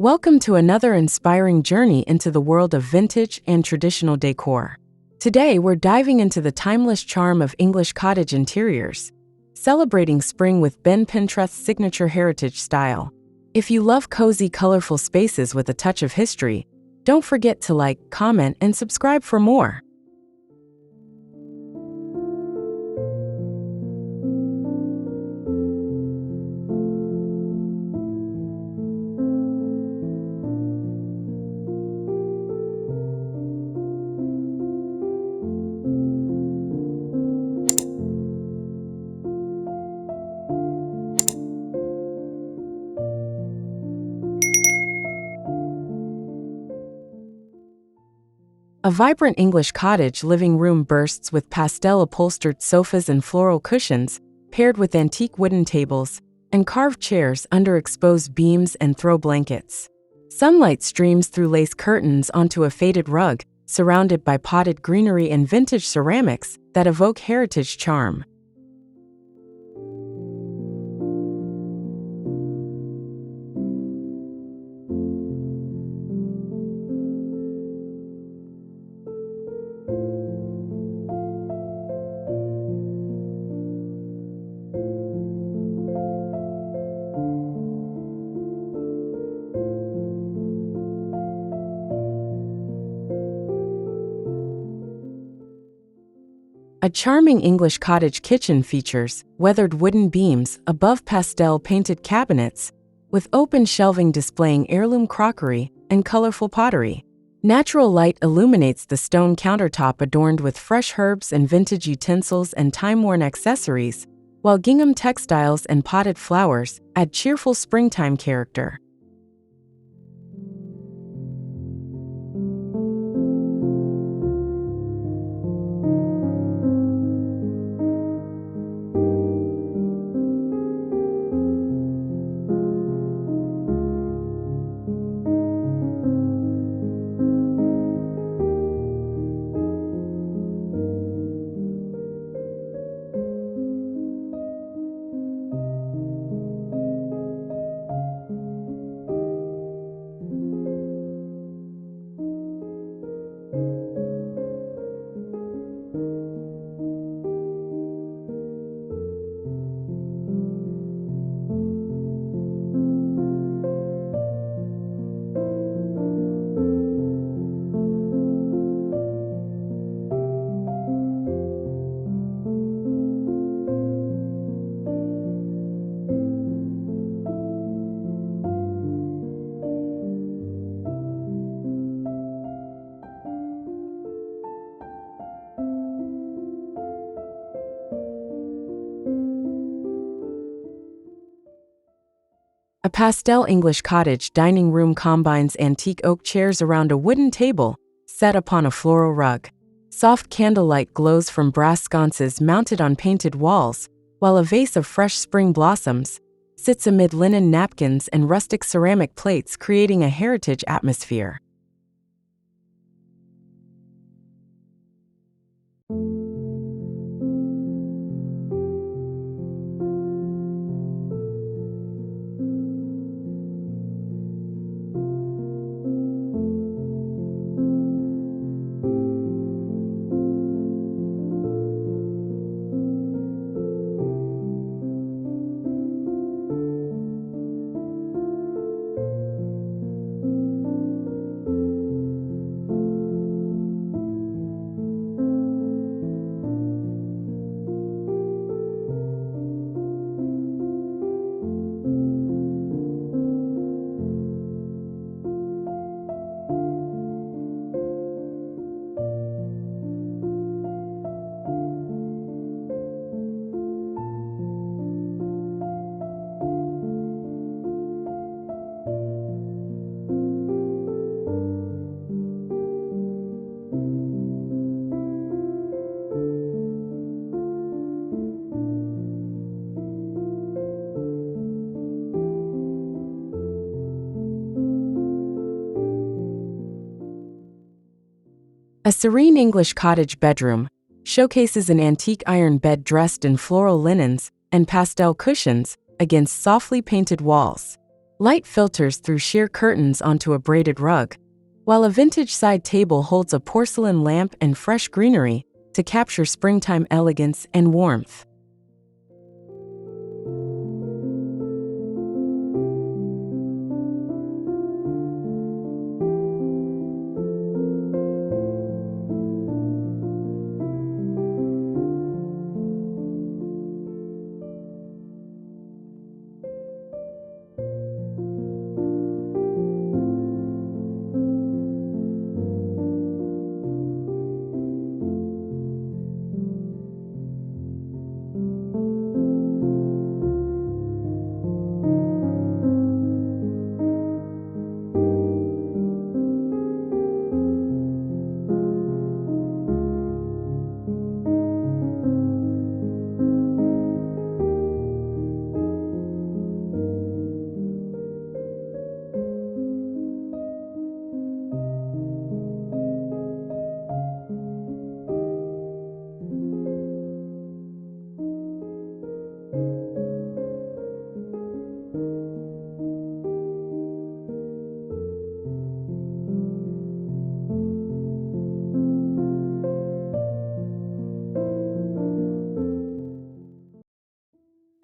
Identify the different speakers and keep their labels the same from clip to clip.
Speaker 1: Welcome to another inspiring journey into the world of vintage and traditional decor. Today, we're diving into the timeless charm of English cottage interiors, celebrating spring with Ben Pentreath's signature heritage style. If you love cozy, colorful spaces with a touch of history, don't forget to like, comment, and subscribe for more. A vibrant English cottage living room bursts with pastel-upholstered sofas and floral cushions, paired with antique wooden tables and carved chairs under exposed beams and throw blankets. Sunlight streams through lace curtains onto a faded rug, surrounded by potted greenery and vintage ceramics that evoke heritage charm. A charming English cottage kitchen features weathered wooden beams above pastel-painted cabinets, with open shelving displaying heirloom crockery and colorful pottery. Natural light illuminates the stone countertop adorned with fresh herbs and vintage utensils and time-worn accessories, while gingham textiles and potted flowers add cheerful springtime character. A pastel English cottage dining room combines antique oak chairs around a wooden table set upon a floral rug. Soft candlelight glows from brass sconces mounted on painted walls, while a vase of fresh spring blossoms sits amid linen napkins and rustic ceramic plates, creating a heritage atmosphere. A serene English cottage bedroom showcases an antique iron bed dressed in floral linens and pastel cushions against softly painted walls. Light filters through sheer curtains onto a braided rug, while a vintage side table holds a porcelain lamp and fresh greenery to capture springtime elegance and warmth.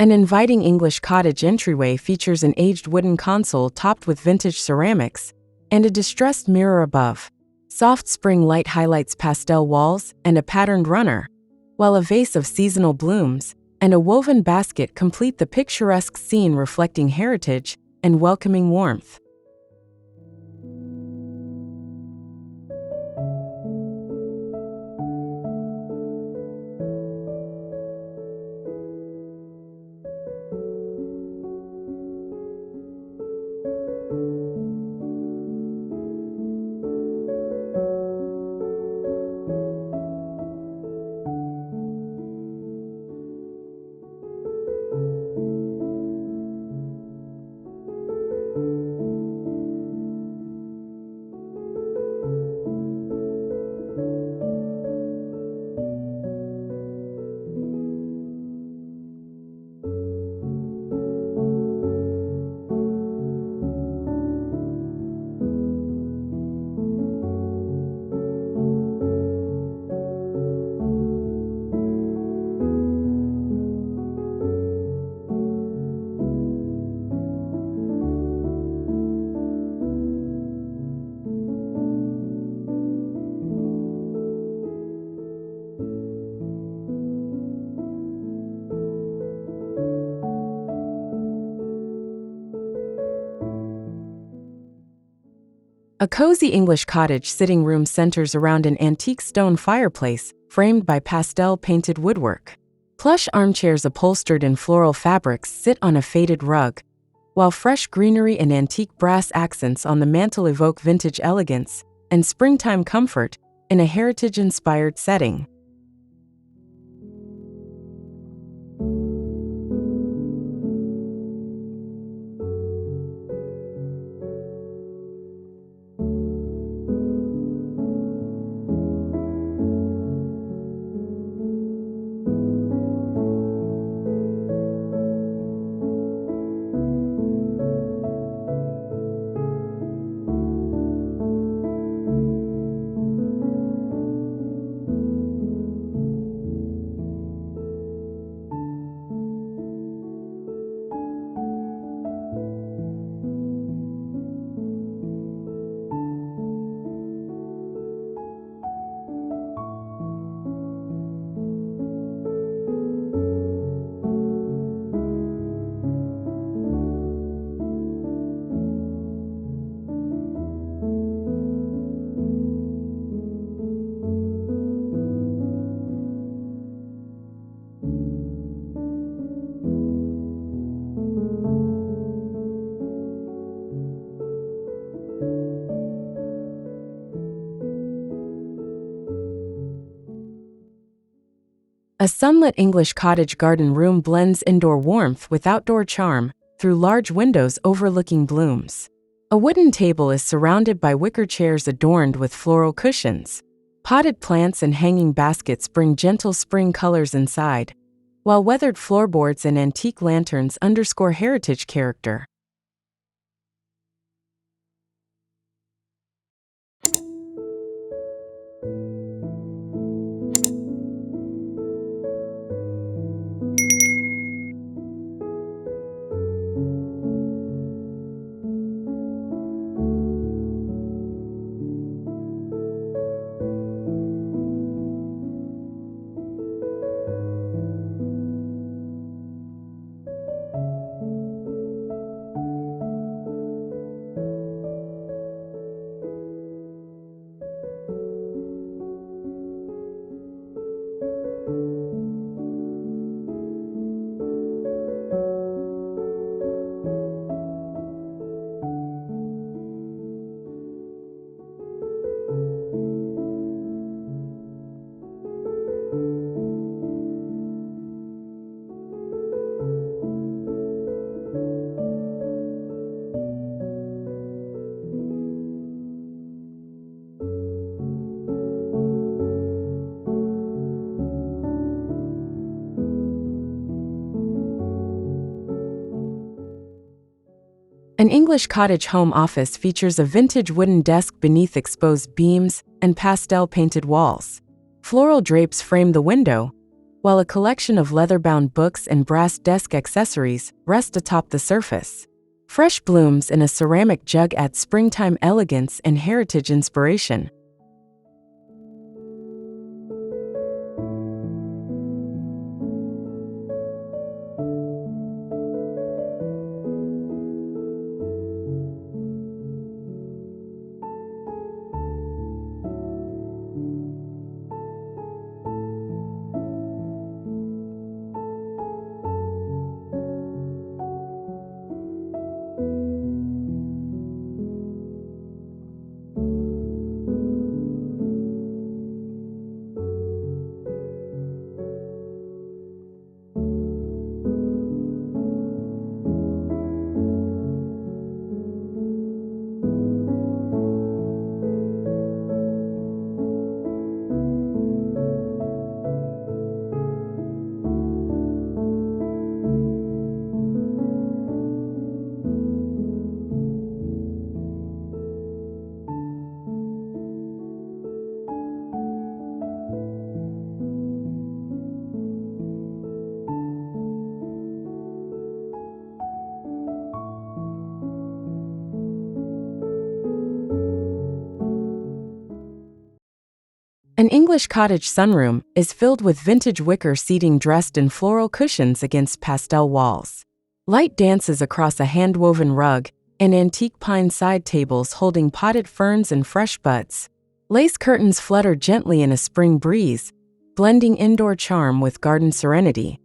Speaker 1: An inviting English cottage entryway features an aged wooden console topped with vintage ceramics and a distressed mirror above. Soft spring light highlights pastel walls and a patterned runner, while a vase of seasonal blooms and a woven basket complete the picturesque scene, reflecting heritage and welcoming warmth. A cozy English cottage sitting room centers around an antique stone fireplace framed by pastel painted woodwork. Plush armchairs upholstered in floral fabrics sit on a faded rug, while fresh greenery and antique brass accents on the mantel evoke vintage elegance and springtime comfort in a heritage-inspired setting. A sunlit English cottage garden room blends indoor warmth with outdoor charm through large windows overlooking blooms. A wooden table is surrounded by wicker chairs adorned with floral cushions. Potted plants and hanging baskets bring gentle spring colors inside, while weathered floorboards and antique lanterns underscore heritage character. An English cottage home office features a vintage wooden desk beneath exposed beams and pastel-painted walls. Floral drapes frame the window, while a collection of leather-bound books and brass desk accessories rest atop the surface. Fresh blooms in a ceramic jug add springtime elegance and heritage inspiration. An English cottage sunroom is filled with vintage wicker seating dressed in floral cushions against pastel walls. Light dances across a hand-woven rug and antique pine side tables holding potted ferns and fresh buds. Lace curtains flutter gently in a spring breeze, blending indoor charm with garden serenity.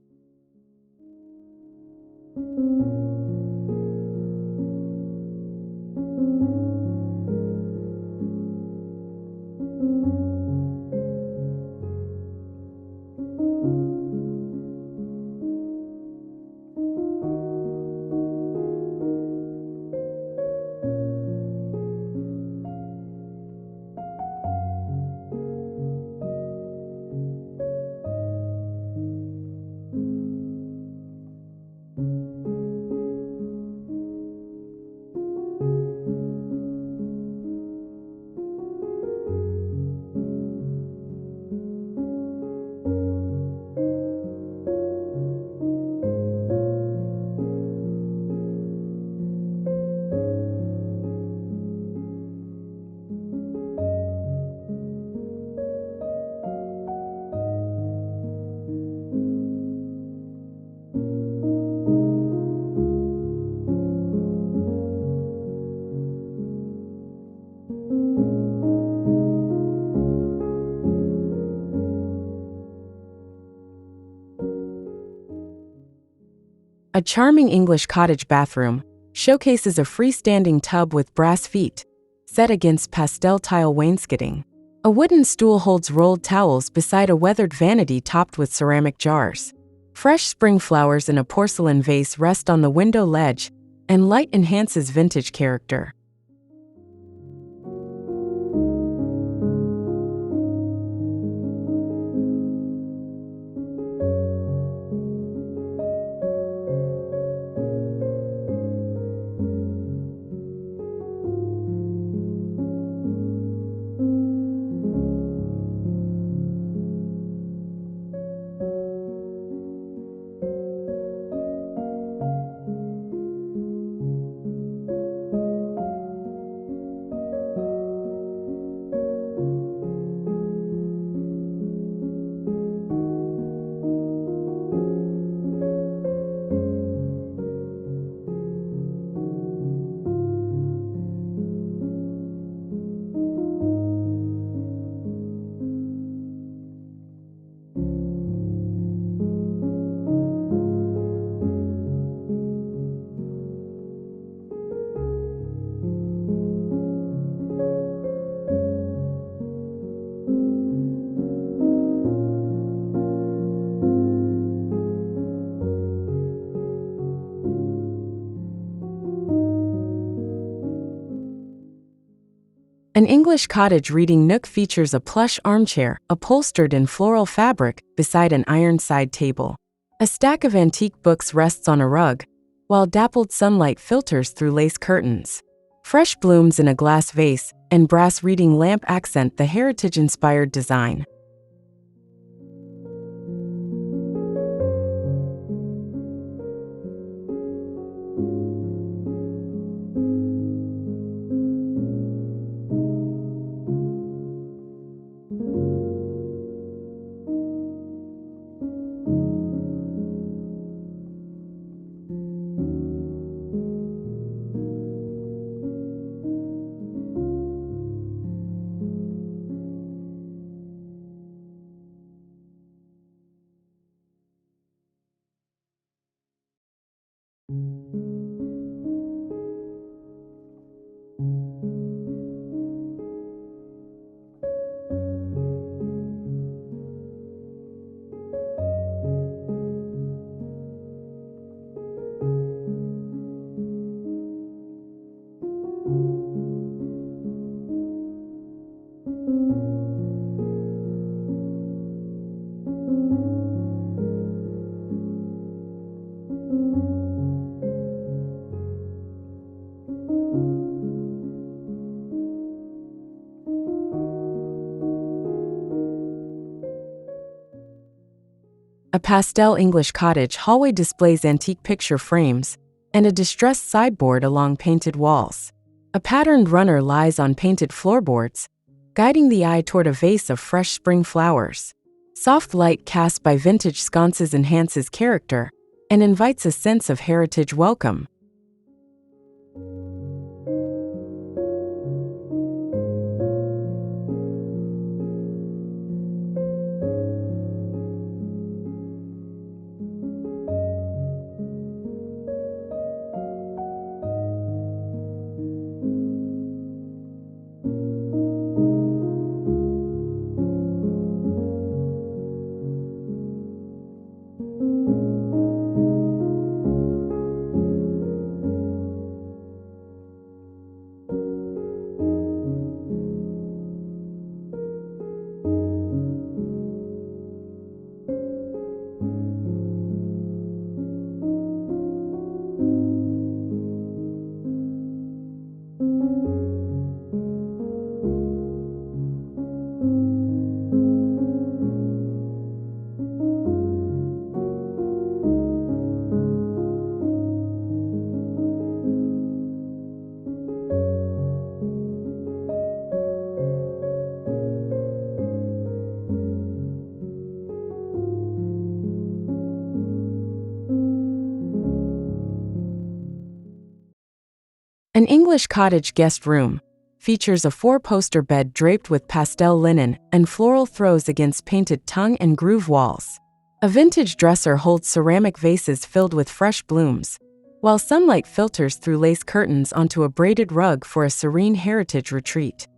Speaker 1: A charming English cottage bathroom showcases a freestanding tub with brass feet, set against pastel tile wainscoting. A wooden stool holds rolled towels beside a weathered vanity topped with ceramic jars. Fresh spring flowers in a porcelain vase rest on the window ledge, and light enhances vintage character. An English cottage reading nook features a plush armchair upholstered in floral fabric beside an iron side table. A stack of antique books rests on a rug, while dappled sunlight filters through lace curtains. Fresh blooms in a glass vase and brass reading lamp accent the heritage-inspired design. A pastel English cottage hallway displays antique picture frames and a distressed sideboard along painted walls. A patterned runner lies on painted floorboards, guiding the eye toward a vase of fresh spring flowers. Soft light cast by vintage sconces enhances character and invites a sense of heritage welcome. An English cottage guest room features a four-poster bed draped with pastel linen and floral throws against painted tongue and groove walls. A vintage dresser holds ceramic vases filled with fresh blooms, while sunlight filters through lace curtains onto a braided rug for a serene heritage retreat.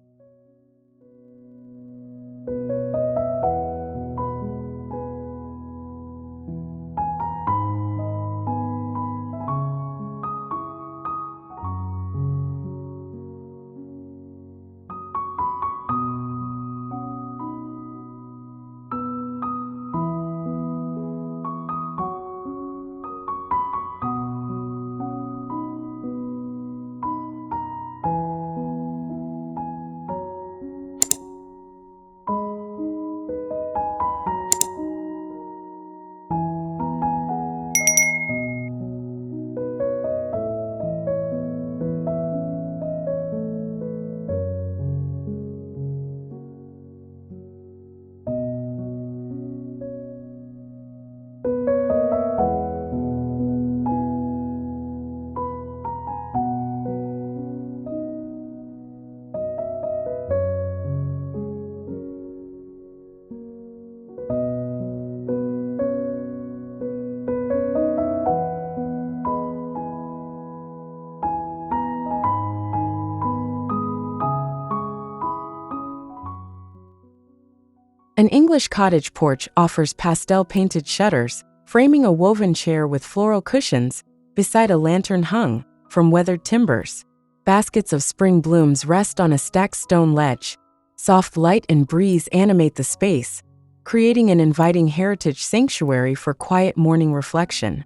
Speaker 1: An English cottage porch offers pastel-painted shutters, framing a woven chair with floral cushions beside a lantern hung from weathered timbers. Baskets of spring blooms rest on a stacked stone ledge. Soft light and breeze animate the space, creating an inviting heritage sanctuary for quiet morning reflection.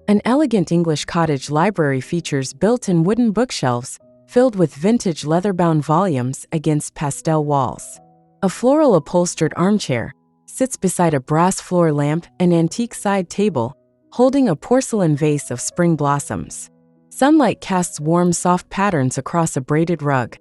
Speaker 1: An elegant English cottage library features built-in wooden bookshelves filled with vintage leather-bound volumes against pastel walls. A floral upholstered armchair sits beside a brass floor lamp and antique side table, holding a porcelain vase of spring blossoms. Sunlight casts warm, soft patterns across a braided rug.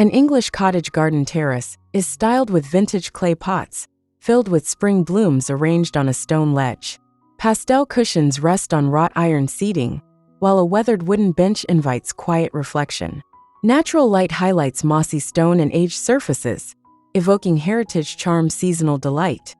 Speaker 1: An English cottage garden terrace is styled with vintage clay pots, filled with spring blooms arranged on a stone ledge. Pastel cushions rest on wrought iron seating, while a weathered wooden bench invites quiet reflection. Natural light highlights mossy stone and aged surfaces, evoking heritage charm seasonal delight.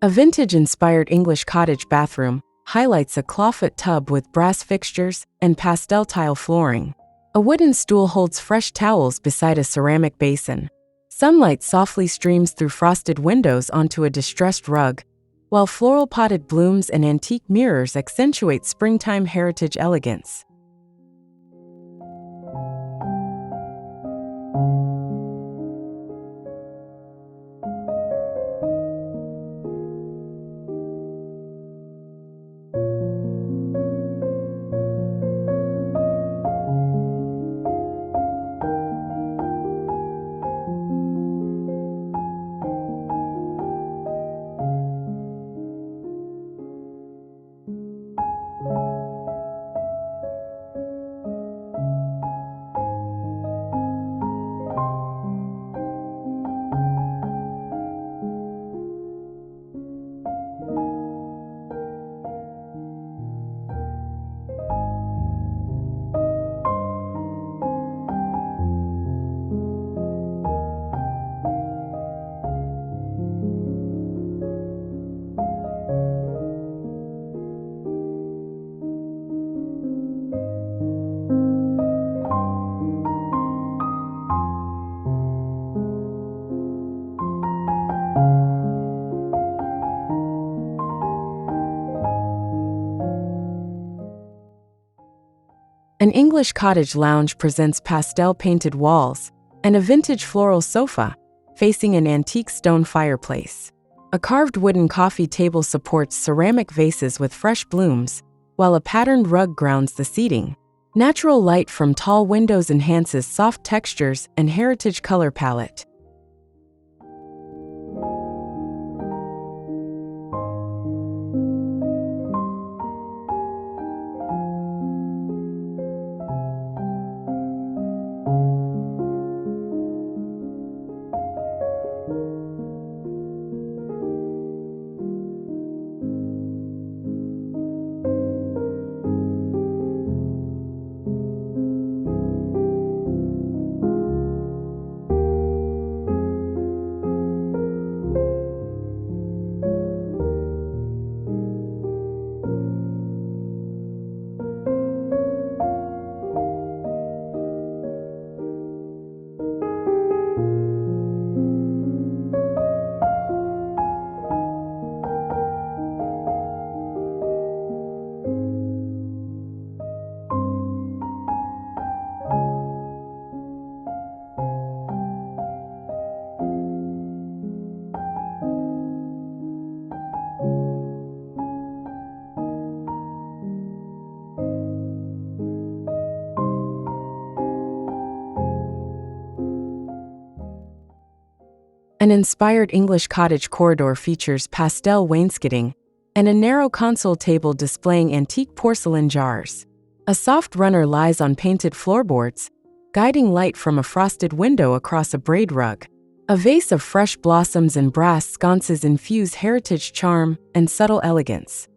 Speaker 1: A vintage-inspired English cottage bathroom highlights a clawfoot tub with brass fixtures and pastel tile flooring. A wooden stool holds fresh towels beside a ceramic basin. Sunlight softly streams through frosted windows onto a distressed rug, while floral potted blooms and antique mirrors accentuate springtime heritage elegance. An English cottage lounge presents pastel-painted walls and a vintage floral sofa facing an antique stone fireplace. A carved wooden coffee table supports ceramic vases with fresh blooms, while a patterned rug grounds the seating. Natural light from tall windows enhances soft textures and heritage color palette. An inspired English cottage corridor features pastel wainscoting and a narrow console table displaying antique porcelain jars. A soft runner lies on painted floorboards, guiding light from a frosted window across a braid rug. A vase of fresh blossoms and brass sconces infuse heritage charm and subtle elegance.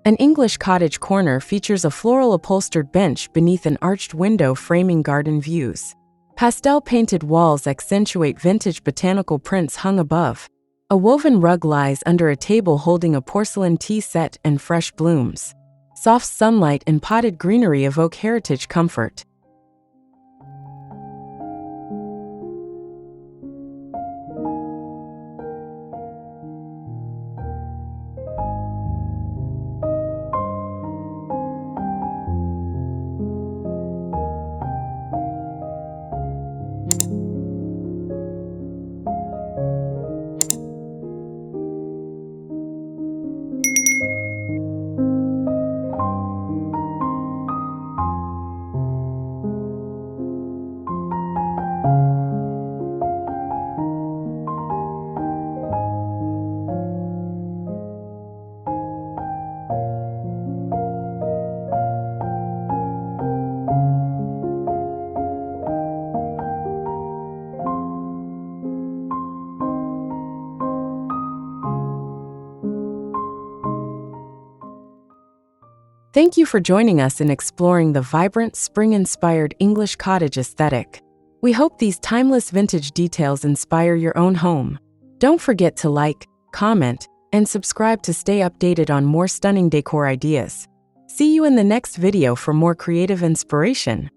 Speaker 1: An English cottage corner features a floral upholstered bench beneath an arched window framing garden views. Pastel painted walls accentuate vintage botanical prints hung above. A woven rug lies under a table holding a porcelain tea set and fresh blooms. Soft sunlight and potted greenery evoke heritage comfort. Thank you for joining us in exploring the vibrant, spring-inspired English cottage aesthetic. We hope these timeless vintage details inspire your own home. Don't forget to like, comment, and subscribe to stay updated on more stunning decor ideas. See you in the next video for more creative inspiration.